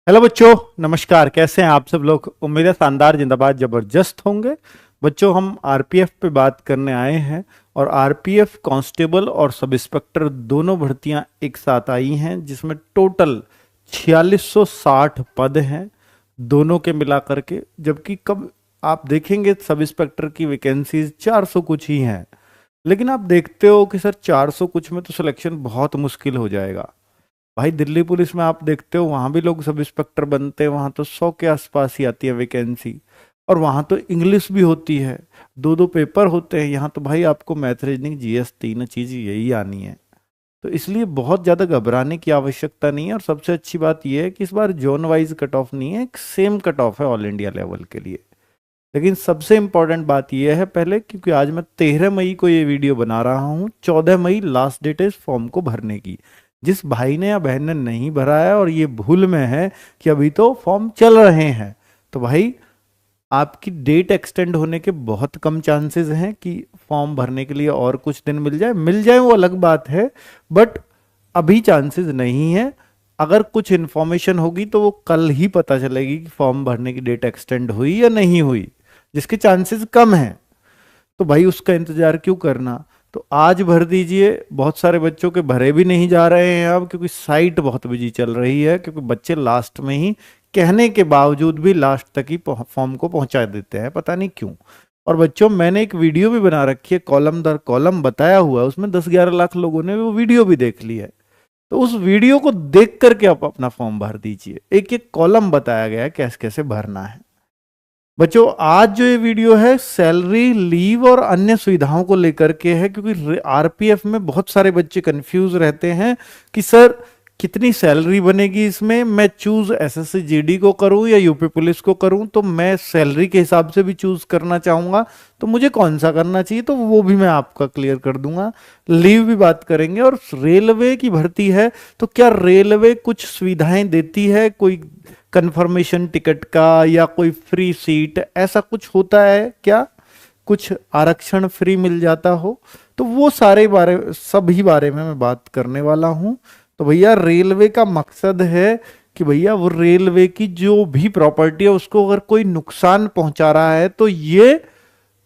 Hello बच्चों, नमस्कार। कैसे हैं आप सब लोग? उम्मीद है शानदार, जिंदाबाद, जबरदस्त होंगे। बच्चों, हम आरपीएफ पे बात करने आए हैं और आरपीएफ कांस्टेबल और सब इंस्पेक्टर दोनों भर्तियां एक साथ आई हैं, जिसमें टोटल 4660 पद हैं दोनों के मिला करके। जबकि कब आप देखेंगे सब इंस्पेक्टर की वैकेंसीज 400 कुछ ही हैं। लेकिन आप देखते हो कि सर 400 कुछ में तो सिलेक्शन बहुत मुश्किल हो जाएगा। भाई, दिल्ली पुलिस में आप देखते हो वहां भी लोग सब इंस्पेक्टर बनते हैं, वहां तो 100 के आसपास ही आती है वैकेंसी। और वहां तो इंग्लिश भी होती है, दो दो पेपर होते हैं। यहाँ तो भाई आपको मैथ, रीजनिंग, जीएस तीन चीज यही आनी है। तो इसलिए बहुत ज्यादा घबराने की आवश्यकता नहीं है। और सबसे अच्छी बात यह है कि इस बार जोन वाइज कट ऑफ नहीं है, एक सेम कट ऑफ है ऑल इंडिया लेवल के लिए। लेकिन सबसे इंपॉर्टेंट बात यह है, पहले क्योंकि आज मैं 13 मई को ये वीडियो बना रहा हूँ, 14 मई लास्ट डेट है इस फॉर्म को भरने की। जिस भाई ने या बहन ने नहीं भरा है और ये भूल में है कि अभी तो फॉर्म चल रहे हैं, तो भाई आपकी डेट एक्सटेंड होने के बहुत कम चांसेस हैं कि फॉर्म भरने के लिए और कुछ दिन मिल जाए वो अलग बात है। बट अभी चांसेस नहीं है। अगर कुछ इंफॉर्मेशन होगी तो वो कल ही पता चलेगी कि फॉर्म भरने की डेट एक्सटेंड हुई या नहीं हुई, जिसके चांसेस कम हैं। तो भाई उसका इंतजार क्यों करना? तो आज भर दीजिए। बहुत सारे बच्चों के भरे भी नहीं जा रहे हैं अब, क्योंकि साइट बहुत बिजी चल रही है। क्योंकि बच्चे लास्ट में ही, कहने के बावजूद भी लास्ट तक ही फॉर्म को पहुंचा देते हैं, पता नहीं क्यों। और बच्चों, मैंने एक वीडियो भी बना रखी है, कॉलम दर कॉलम बताया हुआ है, उसमें 10-11 लाख लोगों ने वो वीडियो भी देख ली है। तो उस वीडियो को देख करके आप अपना फॉर्म भर दीजिए। एक एक कॉलम बताया गया है कैसे कैसे भरना है। बच्चों, आज जो ये वीडियो है सैलरी, लीव और अन्य सुविधाओं को लेकर के है। क्योंकि आरपीएफ में बहुत सारे बच्चे कंफ्यूज रहते हैं कि सर कितनी सैलरी बनेगी इसमें, मैं चूज एसएससी जीडी को करूं या यूपी पुलिस को करूं। तो मैं सैलरी के हिसाब से भी चूज करना चाहूंगा, तो मुझे कौन सा करना चाहिए, तो वो भी मैं आपका क्लियर कर दूंगा। लीव भी बात करेंगे। और रेलवे की भर्ती है, तो क्या रेलवे कुछ सुविधाएं देती है, कोई कंफर्मेशन टिकट का या कोई फ्री सीट, ऐसा कुछ होता है क्या? कुछ आरक्षण फ्री मिल जाता हो? तो वो सभी बारे में मैं बात करने वाला हूं। तो भैया, रेलवे का मकसद है कि भैया वो रेलवे की जो भी प्रॉपर्टी है उसको अगर कोई नुकसान पहुंचा रहा है तो ये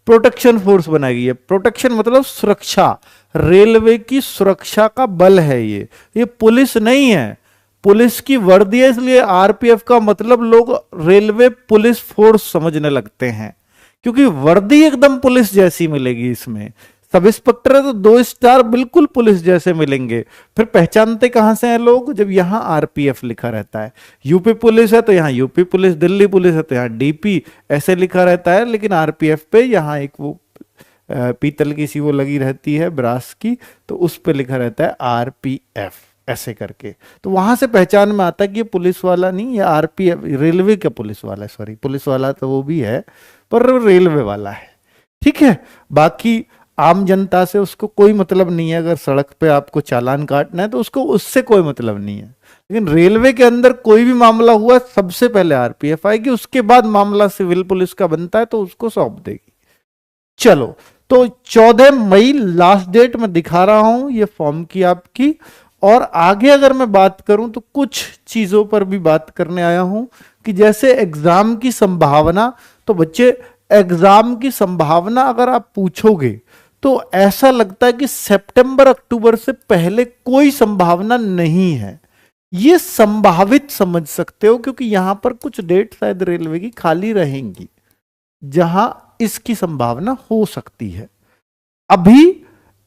प्रोटेक्शन फोर्स बनाएगी। है प्रोटेक्शन मतलब सुरक्षा, रेलवे की सुरक्षा का बल है ये पुलिस नहीं है। पुलिस की वर्दी है, इसलिए आरपीएफ का मतलब लोग रेलवे पुलिस फोर्स समझने लगते हैं, क्योंकि वर्दी एकदम पुलिस जैसी मिलेगी इसमें। सब इंस्पेक्टर है तो 2 स्टार बिल्कुल पुलिस जैसे मिलेंगे। फिर पहचानते कहां से हैं लोग? जब यहां आरपीएफ लिखा रहता है। यूपी पुलिस है तो यहां यूपी पुलिस, दिल्ली पुलिस है तो यहां डीपी, ऐसे लिखा रहता है। लेकिन आरपीएफ पे यहां एक वो पीतल की सी वो लगी रहती है, ब्रास की, तो उस पे लिखा रहता है आरपीएफ ऐसे करके। तो वहां से पहचान में आता है कि ये पुलिस वाला नहीं, ये आरपीएफ, रेलवे का पुलिस वाला है। सॉरी, पुलिस वाला तो वो भी है, पर रेलवे वाला है। ठीक है। बाकी आम जनता से उसको कोई मतलब नहीं है। अगर सड़क पे आपको चालान काटना है तो उसको उससे कोई मतलब नहीं है। लेकिन रेलवे के अंदर कोई भी मामला हुआ, सबसे पहले आरपीएफ आएगी, उसके बाद मामला सिविल पुलिस का बनता है तो उसको सौंप देगी। चलो, तो 14 मई लास्ट डेट में दिखा रहा हूं ये फॉर्म की आपकी। और आगे अगर मैं बात करूं तो कुछ चीजों पर भी बात करने आया हूं कि जैसे एग्जाम की संभावना। तो बच्चे, एग्जाम की संभावना अगर आप पूछोगे तो ऐसा लगता है कि सितंबर अक्टूबर से पहले कोई संभावना नहीं है। ये संभावित समझ सकते हो, क्योंकि यहां पर कुछ डेट शायद रेलवे की खाली रहेंगी जहां इसकी संभावना हो सकती है। अभी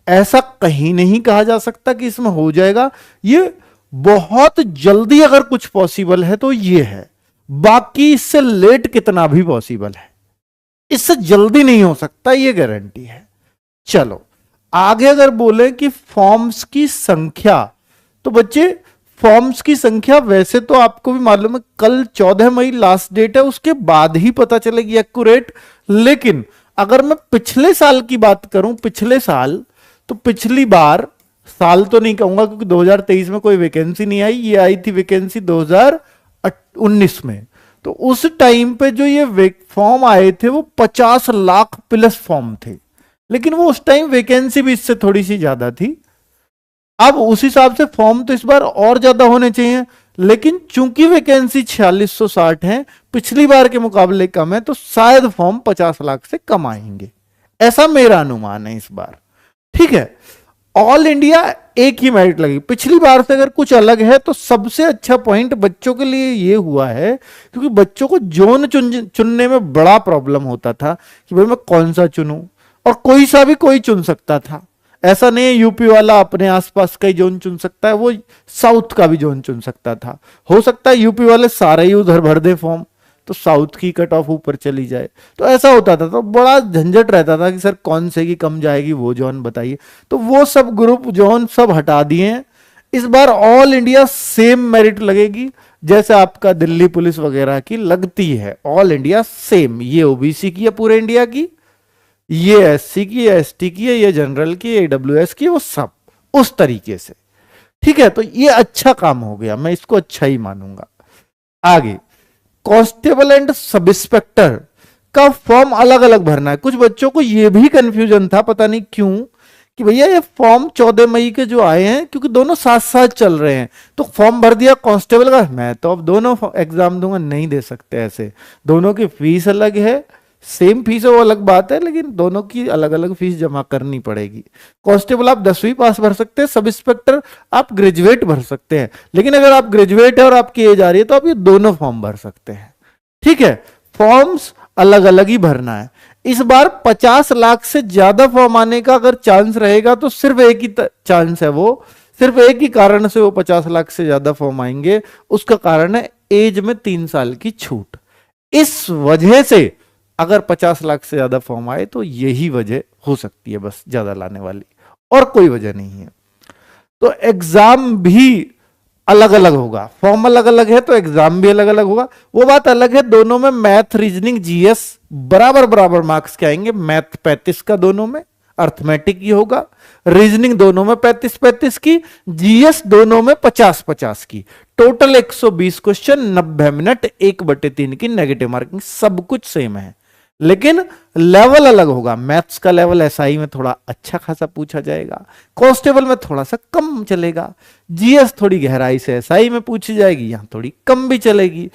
ऐसा कहीं नहीं कहा जा सकता कि इसमें हो जाएगा। ये बहुत जल्दी अगर कुछ पॉसिबल है तो ये है, बाकी इससे लेट कितना भी पॉसिबल है, इससे जल्दी नहीं हो सकता, ये गारंटी है। चलो आगे अगर बोले कि फॉर्म्स की संख्या, तो बच्चे फॉर्म्स की संख्या वैसे तो आपको भी मालूम है, कल 14 मई लास्ट डेट है, उसके बाद ही पता चलेगी एक्यूरेट। लेकिन अगर मैं पिछले साल की बात करूं, पिछले साल, तो पिछली बार, साल तो नहीं कहूंगा क्योंकि 2023 में कोई वैकेंसी नहीं आई, ये आई थी वैकेंसी 2019 में। तो उस टाइम पे जो ये फॉर्म आए थे वो 50 लाख प्लस फॉर्म थे। लेकिन वो उस टाइम वैकेंसी भी इससे थोड़ी सी ज्यादा थी। अब उस हिसाब से फॉर्म तो इस बार और ज्यादा होने चाहिए, लेकिन चूंकि वैकेंसी 4660 है, पिछली बार के मुकाबले कम है, तो शायद फॉर्म 50 लाख से कम आएंगे, ऐसा मेरा अनुमान है इस बार। ठीक है, ऑल इंडिया एक ही मेरिट लगेगी। पिछली बार से अगर कुछ अलग है तो सबसे अच्छा पॉइंट बच्चों के लिए ये हुआ है, क्योंकि बच्चों को जोन चुनने में बड़ा प्रॉब्लम होता था कि भाई मैं कौन सा चुनूं, और कोई सा भी कोई चुन सकता था। ऐसा नहीं है यूपी वाला अपने आसपास का ही जोन चुन सकता है, वो साउथ का भी जोन चुन सकता था। हो सकता है यूपी वाले सारे ही उधर भर दे फॉर्म, तो साउथ की कट ऑफ ऊपर चली जाए, तो ऐसा होता था, तो बड़ा झंझट रहता था कि सर कौन से की कम जाएगी वो जोन बताइए। तो वो सब ग्रुप जोन सब हटा दिए हैं। इस बार ऑल इंडिया सेम मेरिट लगेगी, जैसे आपका दिल्ली पुलिस वगैरह की लगती है, ऑल इंडिया सेम। ये ओबीसी की है पूरे इंडिया की, ये एससी की है, एसटी की है, ये जनरल की, ईडब्ल्यूएस की, वो सब उस तरीके से। ठीक है, तो ये अच्छा काम हो गया, मैं इसको अच्छा ही मानूंगा। आगे कांस्टेबल एंड सब इंस्पेक्टर का फॉर्म अलग अलग भरना है। कुछ बच्चों को यह भी कंफ्यूजन था, पता नहीं क्यों, कि भैया ये फॉर्म 14 मई के जो आए हैं, क्योंकि दोनों साथ साथ चल रहे हैं, तो फॉर्म भर दिया कांस्टेबल का, मैं तो अब दोनों एग्जाम दूंगा, नहीं दे सकते ऐसे। दोनों की फीस अलग है, सेम फीस है वो अलग बात है, लेकिन दोनों की अलग अलग फीस जमा करनी पड़ेगी। कांस्टेबल आप 10वीं पास भर सकते हैं, सब इंस्पेक्टर आप ग्रेजुएट भर सकते हैं, लेकिन अगर आप ग्रेजुएट है और आपकी एज आ रही है तो आप ये दोनों फॉर्म भर सकते हैं। ठीक है, फॉर्म्स अलग अलग ही भरना है। इस बार 50 लाख से ज्यादा फॉर्म आने का अगर चांस रहेगा तो सिर्फ एक ही चांस है, वो सिर्फ एक ही कारण से वो 50 लाख से ज्यादा फॉर्म आएंगे, उसका कारण है एज में 3 साल की छूट। इस वजह से अगर 50 लाख से ज्यादा फॉर्म आए तो यही वजह हो सकती है बस ज्यादा लाने वाली, और कोई वजह नहीं है। तो एग्जाम भी अलग अलग होगा, फॉर्म अलग अलग है तो एग्जाम भी अलग अलग होगा। वो बात अलग है, दोनों में मैथ रीजनिंग जीएस बराबर बराबर मार्क्स के आएंगे। मैथ 35 का दोनों में, अर्थमेटिक ही होगा, रीजनिंग दोनों में 35-35 की, जीएस दोनों में 50-50 की। टोटल 120 क्वेश्चन, 90 मिनट, 1/3 की नेगेटिव मार्किंग, सब कुछ सेम है, लेकिन लेवल अलग होगा। मैथ्स का लेवल एसआई में थोड़ा अच्छा खासा पूछा जाएगा, कांस्टेबल में थोड़ा सा कम चलेगा, जीएस थोड़ी गहराई से एसआई में पूछी जाएगी, यहां थोड़ी कम भी चलेगी।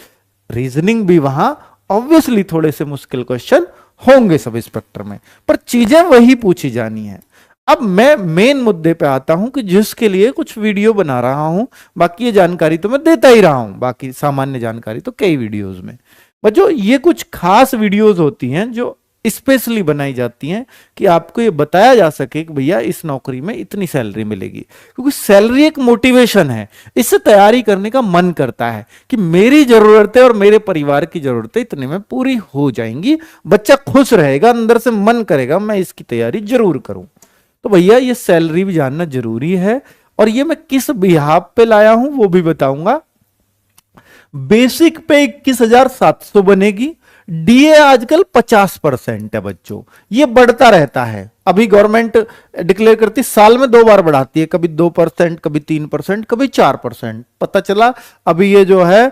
रीजनिंग भी वहां ऑब्वियसली थोड़े से मुश्किल क्वेश्चन होंगे सब इंस्पेक्टर में, पर चीजें वही पूछी जानी है। अब मैं मेन मुद्दे पे आता हूं कि जिसके लिए कुछ वीडियो बना रहा हूं, बाकी ये जानकारी तो मैं देता ही रहा हूं, बाकी सामान्य जानकारी तो कई वीडियोस में। बच्चों ये कुछ खास वीडियोस होती हैं जो स्पेशली बनाई जाती हैं कि आपको ये बताया जा सके कि भैया इस नौकरी में इतनी सैलरी मिलेगी, क्योंकि सैलरी एक मोटिवेशन है, इससे तैयारी करने का मन करता है कि मेरी जरूरतें और मेरे परिवार की जरूरतें इतने में पूरी हो जाएंगी, बच्चा खुश रहेगा, अंदर से मन करेगा मैं इसकी तैयारी जरूर करूं। तो भैया ये सैलरी भी जानना जरूरी है, और ये मैं किस बिहाफ पे लाया हूं वो भी बताऊंगा। बेसिक पे 21,700 बनेगी, डीए आजकल 50% है बच्चों, ये बढ़ता रहता है। अभी गवर्नमेंट डिक्लेयर करती साल में 2 बार बढ़ाती है, कभी 2%, कभी 3%, कभी 4%। पता चला अभी ये जो है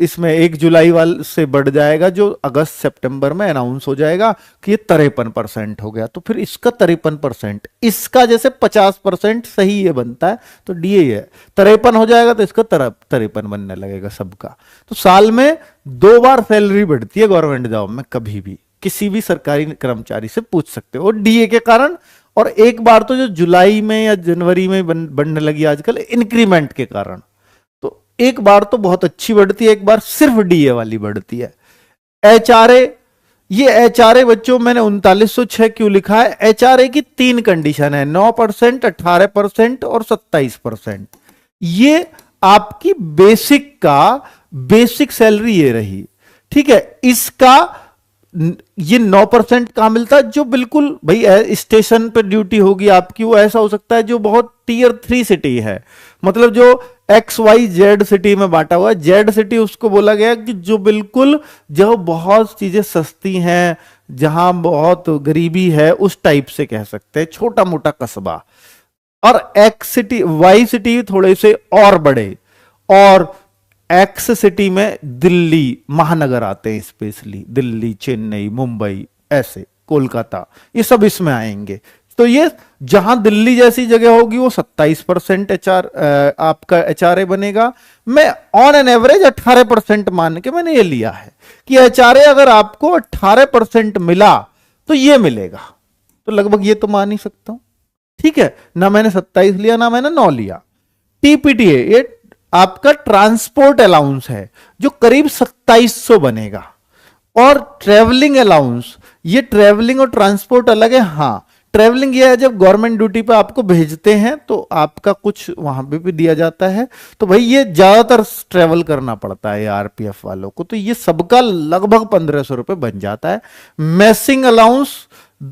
इसमें 1 जुलाई वाल से बढ़ जाएगा, जो अगस्त सितंबर में अनाउंस हो जाएगा कि ये 53% हो गया, तो फिर इसका 53%, इसका जैसे 50% सही ये बनता है, तो डीए है 53 हो जाएगा, तो इसका 53 बनने लगेगा सबका। तो साल में 2 बार सैलरी बढ़ती है गवर्नमेंट जॉब में, कभी भी किसी भी सरकारी कर्मचारी से पूछ सकते हो, डीए के कारण। और एक बार तो जो जुलाई में या जनवरी में बढ़ने लगी आजकल इंक्रीमेंट के कारण, तो एक बार तो बहुत अच्छी बढ़ती है, एक बार सिर्फ डीए वाली बढ़ती है। एचआरए, ये एचआरए बच्चों मैंने 3906 क्यों लिखा है, एचआरए की 3 कंडीशन है, 9%, 18% और 27%। ये आपकी बेसिक का बेसिक सैलरी ये रही, ठीक है। इसका ये 9% कहां मिलता है, जो बिल्कुल भाई स्टेशन पे ड्यूटी होगी आपकी, वो ऐसा हो सकता है जो बहुत टियर 3 सिटी है, मतलब जो XYZ सिटी में बांटा हुआ है। जेड सिटी उसको बोला गया कि जो बिल्कुल जो बहुत चीजें सस्ती हैं, जहां बहुत गरीबी है, उस टाइप से कह सकते हैं, छोटा मोटा कस्बा। और एक्स सिटी, वाई सिटी थोड़े से और बड़े, और एक्स सिटी में दिल्ली महानगर आते हैं, स्पेशली दिल्ली, चेन्नई, मुंबई, ऐसे कोलकाता, ये सब इसमें आएंगे। तो ये जहां दिल्ली जैसी जगह होगी वो 27% एचआर आपका एचआरए बनेगा। मैं ऑन एन एवरेज 18% मान के मैंने ये लिया है कि एचआरए अगर आपको 18% मिला तो ये मिलेगा, तो लगभग ये तो मान ही सकता हूं। ठीक है, ना मैंने 27 लिया ना मैंने 9 लिया। टीपीटीए ये आपका ट्रांसपोर्ट अलाउंस है जो करीब 2700 बनेगा। और ट्रेवलिंग अलाउंस, ये ट्रेवलिंग और ट्रांसपोर्ट अलग है। हाँ, ट्रेवलिंग ये है जब गवर्नमेंट ड्यूटी पे आपको भेजते हैं तो आपका कुछ वहां पे भी दिया जाता है, तो भाई ये ज्यादातर ट्रेवल करना पड़ता है आरपीएफ वालों को, तो ये सबका लगभग 1500 रुपए बन जाता है। मैसिंग अलाउंस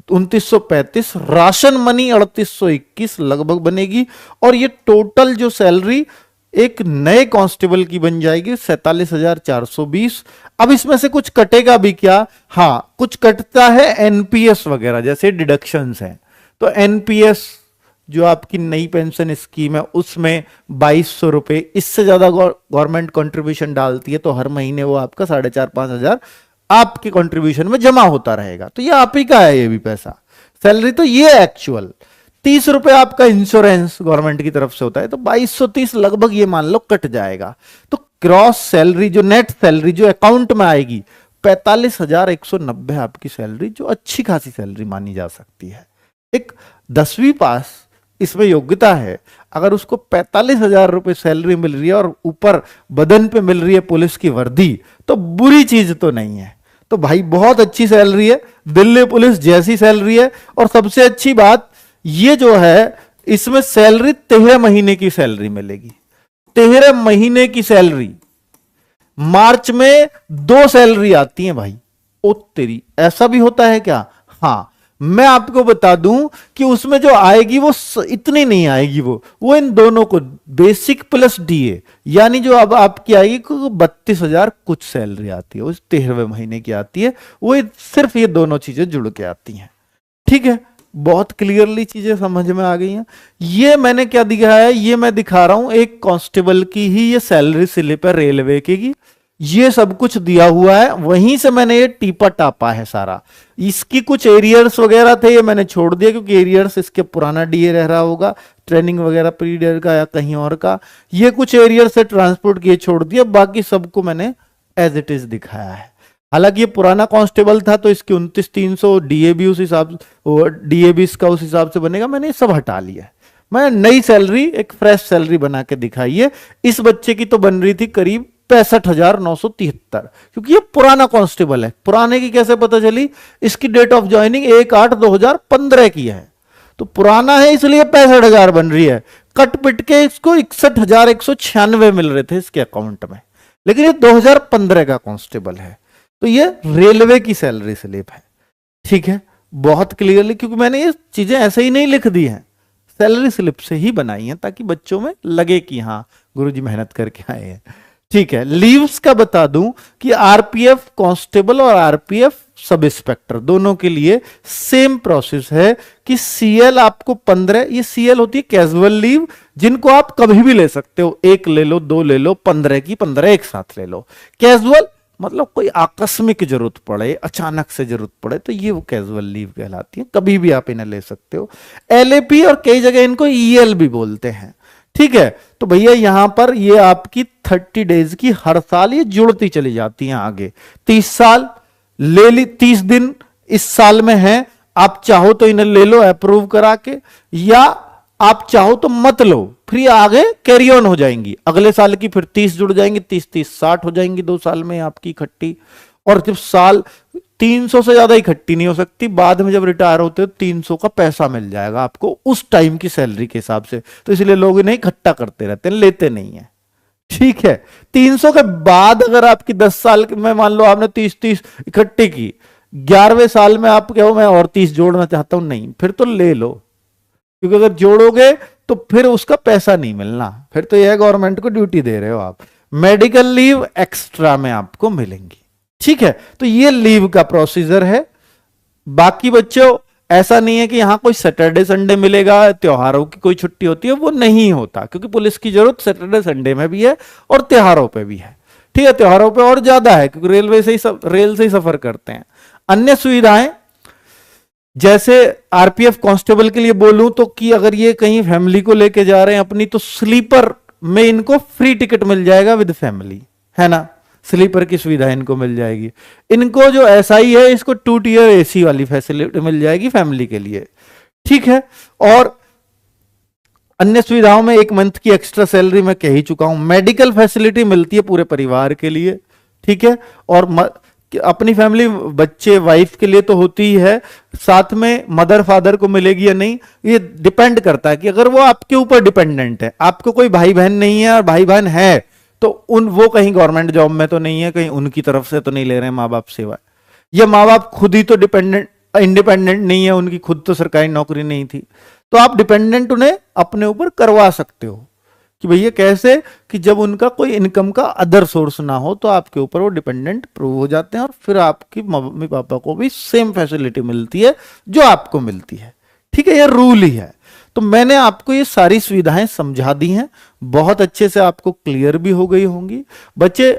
2935, राशन मनी 3821 लगभग बनेगी। और ये टोटल जो सैलरी एक नए कांस्टेबल की बन जाएगी 47,420। अब इसमें से कुछ कटेगा भी क्या? हाँ, कुछ कटता है एनपीएस वगैरह, जैसे डिडक्शंस हैं। तो एनपीएस जो आपकी नई पेंशन स्कीम है उसमें 2200 रुपए, इससे ज्यादा गवर्नमेंट कंट्रीब्यूशन डालती है तो हर महीने वो आपका 4,500-5,000 आपके कंट्रीब्यूशन में जमा होता रहेगा। तो ये आप ही का है ये भी पैसा, सैलरी तो ये एक्चुअल। 30 रुपए आपका इंश्योरेंस गवर्नमेंट की तरफ से होता है, तो 2230 लगभग ये मान लो कट जाएगा। तो क्रॉस सैलरी जो नेट सैलरी जो अकाउंट में आएगी 45,190 आपकी सैलरी, जो अच्छी खासी सैलरी मानी जा सकती है। एक 10वीं पास इसमें योग्यता है, अगर उसको 45,000 रुपए सैलरी मिल रही है और ऊपर बदन पे मिल रही है पुलिस की वर्दी, तो बुरी चीज तो नहीं है। तो भाई बहुत अच्छी सैलरी है, दिल्ली पुलिस जैसी सैलरी है। और सबसे अच्छी बात ये जो है, इसमें सैलरी 13 महीने की सैलरी मिलेगी। 13 महीने की सैलरी, मार्च में 2 सैलरी आती है भाई। ओ तेरी, ऐसा भी होता है क्या? हाँ, मैं आपको बता दूं कि उसमें जो आएगी वो इतनी नहीं आएगी, वो इन दोनों को बेसिक प्लस डीए, यानी जो अब आपकी आएगी 32,000 कुछ सैलरी आती है, उस 13वें महीने की आती है। वो सिर्फ ये दोनों चीजें जुड़ के आती हैं। ठीक है, बहुत क्लियरली चीजें समझ में आ गई हैं। ये मैंने क्या दिखाया है, ये मैं दिखा रहा हूं एक कांस्टेबल की ही ये सैलरी स्लिप है रेलवे की। ये सब कुछ दिया हुआ है, वहीं से मैंने ये टीपा टापा है सारा। इसकी कुछ एरियर्स वगैरह थे, ये मैंने छोड़ दिया क्योंकि एरियर्स इसके पुराना डीए रह रहा होगा, ट्रेनिंग वगैरह पीरियड का या कहीं और का। ये कुछ एरियर्स है ट्रांसपोर्ट के, छोड़ दिया, बाकी सबको मैंने एज इट इज दिखाया है। हालांकि ये पुराना कांस्टेबल था तो इसकी 29,300 डीएबी उस हिसाब डीएबी इसका उस हिसाब से बनेगा, मैंने सब हटा लिया है। मैं नई सैलरी, एक फ्रेश सैलरी बना के दिखाई है। इस बच्चे की तो बन रही थी करीब 65,973, क्योंकि ये पुराना कांस्टेबल है। पुराने की कैसे पता चली? इसकी डेट ऑफ ज्वाइनिंग 1/8/2015 की है, तो पुराना है इसलिए 65,000 बन रही है। कट पिट के इसको 61,196 मिल रहे थे इसके अकाउंट में, लेकिन ये 2015 का कांस्टेबल है, तो ये रेलवे की सैलरी स्लिप है। ठीक है, बहुत क्लियरली, क्योंकि मैंने ये चीजें ऐसे ही नहीं लिख दी हैं, सैलरी स्लिप से ही बनाई हैं ताकि बच्चों में लगे कि हाँ गुरुजी मेहनत करके आए हैं। ठीक है, लीव्स का बता दूं कि आरपीएफ कांस्टेबल और आरपीएफ सब इंस्पेक्टर दोनों के लिए सेम प्रोसेस है कि सीएल आपको 15, ये सीएल होती है कैजुअल लीव, जिनको आप कभी भी ले सकते हो, 1 ले लो, 2 ले लो, 15 की 15 एक साथ ले लो। कैजुअल मतलब कोई आकस्मिक जरूरत पड़े, अचानक से जरूरत पड़े, तो ये वो कैजुअल लीव कहलाती है, कभी भी आप इन्हें ले सकते हो। एलएपी और कई जगह इनको ईएल भी बोलते हैं। ठीक है, तो भैया यहां पर ये आपकी 30 डेज की हर साल ये जुड़ती चली जाती हैं आगे। 30 साल ले ली, 30 दिन इस साल में है, आप चाहो तो इन्हें ले लो अप्रूव करा के, या आप चाहो तो मत लो, फिर ये आगे कैरी ऑन हो जाएंगी, अगले साल की फिर 30 जुड़ जाएंगी, 30-30 60 हो जाएंगी 2 साल में आपकी इकट्ठी। और जब साल 300 से ज्यादा इकट्ठी नहीं हो सकती, बाद में जब रिटायर होते हो 300 का पैसा मिल जाएगा आपको उस टाइम की सैलरी के हिसाब से, तो इसलिए लोग इन्हें इकट्ठा करते रहते हैं, लेते नहीं है। ठीक है, 300 के बाद अगर आपकी 10 साल में मान लो आपने 30-30 इकट्ठी की, 11वें साल में आप कहो मैं और 30 जोड़ना चाहता हूं, नहीं, फिर तो ले लो, क्योंकि अगर जोड़ोगे तो फिर उसका पैसा नहीं मिलना, फिर तो यह गवर्नमेंट को ड्यूटी दे रहे हो आप। मेडिकल लीव एक्स्ट्रा में आपको मिलेंगी। ठीक है, तो ये लीव का प्रोसीजर है। बाकी बच्चों ऐसा नहीं है कि यहां कोई सैटरडे संडे मिलेगा, त्योहारों की कोई छुट्टी होती है, वो नहीं होता, क्योंकि पुलिस की जरूरत सैटरडे संडे में भी है और त्योहारों पे भी है। ठीक है, त्योहारों पे और ज्यादा है क्योंकि रेल से ही सफर करते हैं। अन्य सुविधाएं जैसे आरपीएफ कांस्टेबल के लिए बोलूं तो कि अगर ये कहीं फैमिली को लेके जा रहे हैं अपनी, तो स्लीपर में इनको फ्री टिकट मिल जाएगा विद फैमिली, है ना, स्लीपर की सुविधा इनको मिल जाएगी। इनको जो एसआई है इसको 2 टियर एसी वाली फैसिलिटी मिल जाएगी फैमिली के लिए, ठीक है। और अन्य सुविधाओं में 1 मंथ की एक्स्ट्रा सैलरी मैं कह ही चुका हूं। मेडिकल फैसिलिटी मिलती है पूरे परिवार के लिए, ठीक है। और अपनी फैमिली, बच्चे, वाइफ के लिए तो होती ही है, साथ में मदर फादर को मिलेगी या नहीं ये डिपेंड करता है कि अगर वो आपके ऊपर डिपेंडेंट है, आपको कोई भाई बहन नहीं है और भाई बहन है तो वो कहीं गवर्नमेंट जॉब में तो नहीं है, कहीं उनकी तरफ से तो नहीं ले रहे हैं माँ बाप सेवा, या माँ बाप खुद ही तो इंडिपेंडेंट नहीं है, उनकी खुद तो सरकारी नौकरी नहीं थी, तो आप डिपेंडेंट उन्हें अपने ऊपर करवा सकते हो कि भैया कैसे, कि जब उनका कोई इनकम का अदर सोर्स ना हो तो आपके ऊपर वो डिपेंडेंट प्रूव हो जाते हैं और फिर आपकी मम्मी पापा को भी सेम फैसिलिटी मिलती है जो आपको मिलती है, ठीक है। ये रूल ही है। तो मैंने आपको ये सारी सुविधाएं समझा दी हैं, बहुत अच्छे से आपको क्लियर भी हो गई होंगी बच्चे।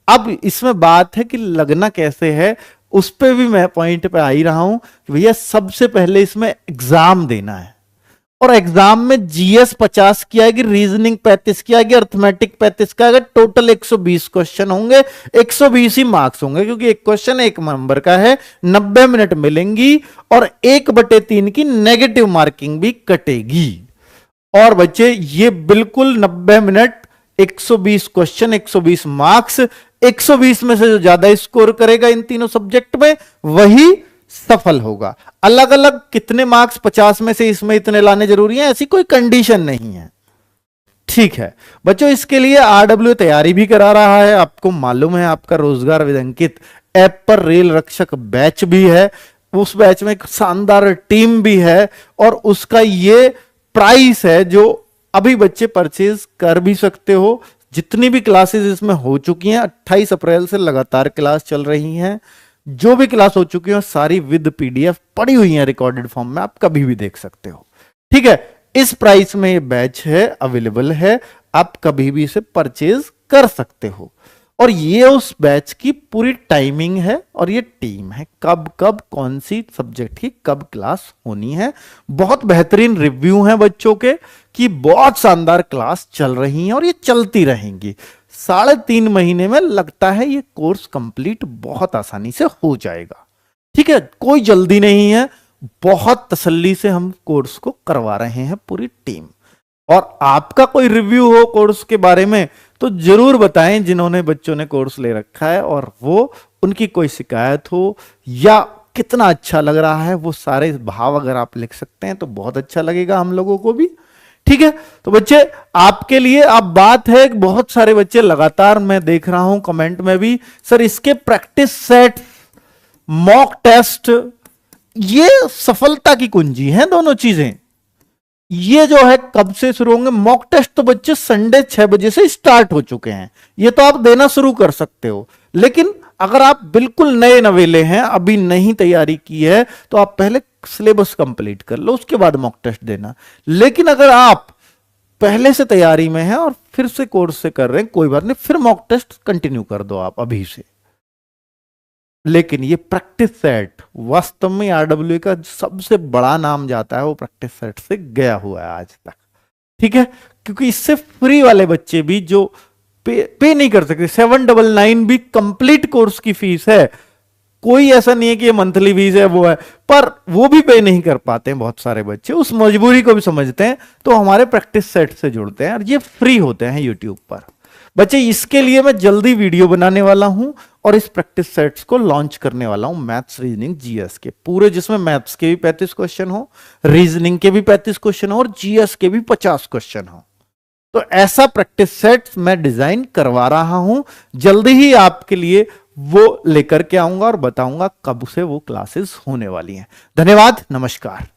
अब इसमें बात है कि लगना कैसे है, उस पे भी मैं पॉइंट पे आ ही रहा हूं कि भैया सबसे पहले इसमें एग्जाम देना है, और एग्जाम में जीएस 50 की आएगी, रीजनिंग 35 की आएगी, अर्थमेटिक 35 का आएगा, टोटल 120 क्वेश्चन होंगे, 120 ही मार्क्स होंगे क्योंकि एक क्वेश्चन 1 नंबर का है, 90 मिनट मिलेंगी और 1/3 की नेगेटिव मार्किंग भी कटेगी। और बच्चे ये बिल्कुल 90 मिनट, 120 क्वेश्चन, 120 मार्क्स, 120 में से जो ज्यादा स्कोर करेगा इन तीनों सब्जेक्ट में वही सफल होगा। अलग अलग कितने मार्क्स 50 में से इसमें इतने लाने जरूरी है ऐसी कोई कंडीशन नहीं है, ठीक है बच्चों। इसके लिए आरडब्ल्यू तैयारी भी करा रहा है, आपको मालूम है, आपका रोजगार विद अंकित ऐप पर रेल रक्षक बैच भी है, उस बैच में एक शानदार टीम भी है और उसका ये प्राइस है जो अभी बच्चे परचेज कर भी सकते हो। जितनी भी क्लासेस इसमें हो चुकी हैं, 28 अप्रैल से लगातार क्लास चल रही हैं, जो भी क्लास हो चुकी है सारी विद पीडीएफ पड़ी हुई है रिकॉर्डेड फॉर्म में, आप कभी भी देख सकते हो, ठीक है। इस प्राइस में ये बैच है, अवेलेबल है, आप कभी भी इसे परचेज कर सकते हो। और ये उस बैच की पूरी टाइमिंग है और ये टीम है, कब कब कौन सी सब्जेक्ट की कब क्लास होनी है। बहुत बेहतरीन रिव्यू हैं बच्चों के कि बहुत शानदार क्लास चल रही हैं और ये चलती रहेंगी। 3.5 महीने में लगता है ये कोर्स कंप्लीट बहुत आसानी से हो जाएगा, ठीक है। कोई जल्दी नहीं है, बहुत तसल्ली से हम कोर्स को करवा रहे हैं पूरी टीम। और आपका कोई रिव्यू हो कोर्स के बारे में तो जरूर बताएं, जिन्होंने बच्चों ने कोर्स ले रखा है और वो उनकी कोई शिकायत हो या कितना अच्छा लग रहा है, वो सारे भाव अगर आप लिख सकते हैं तो बहुत अच्छा लगेगा हम लोगों को भी, ठीक है। तो बच्चे आपके लिए अब बात है, बहुत सारे बच्चे लगातार मैं देख रहा हूं कमेंट में भी, सर इसके प्रैक्टिस सेट, मॉक टेस्ट, ये सफलता की कुंजी है दोनों चीजें। ये जो है कब से शुरू होंगे मॉक टेस्ट, तो बच्चे संडे 6 बजे से स्टार्ट हो चुके हैं, ये तो आप देना शुरू कर सकते हो। लेकिन अगर आप बिल्कुल नए नवेले हैं, अभी नहीं तैयारी की है, तो आप पहले सिलेबस कंप्लीट कर लो, उसके बाद मॉक टेस्ट देना। लेकिन अगर आप पहले से तैयारी में हैं और फिर से कोर्स से कर रहे हैं, कोई बात नहीं, फिर मॉक टेस्ट कंटिन्यू कर दो आप अभी से। लेकिन ये प्रैक्टिस सेट वास्तव में आरडब्ल्यू का सबसे बड़ा नाम जाता है, वो प्रैक्टिस सेट से गया हुआ है आज तक, ठीक है। क्योंकि इससे फ्री वाले बच्चे भी जो पे नहीं कर सकते, 799 भी कंप्लीट कोर्स की फीस है, कोई ऐसा नहीं है कि ये मंथली फीस है वो है, पर वो भी पे नहीं कर पाते हैं बहुत सारे बच्चे, उस मजबूरी को भी समझते हैं तो हमारे प्रैक्टिस सेट से जुड़ते हैं और ये फ्री होते हैं यूट्यूब पर। बच्चे इसके लिए मैं जल्दी वीडियो बनाने वाला हूं और इस प्रैक्टिस सेट्स को लॉन्च करने वाला हूं, मैथ्स, रीजनिंग, जीएस के पूरे, जिसमें मैथ्स के भी 35 क्वेश्चन हो, रीजनिंग के भी 35 क्वेश्चन हो और जीएस के भी 50 क्वेश्चन हो। तो ऐसा प्रैक्टिस सेट मैं डिजाइन करवा रहा हूं, जल्दी ही आपके लिए वो लेकर के आऊंगा और बताऊंगा कब से वो क्लासेस होने वाली हैं। धन्यवाद, नमस्कार।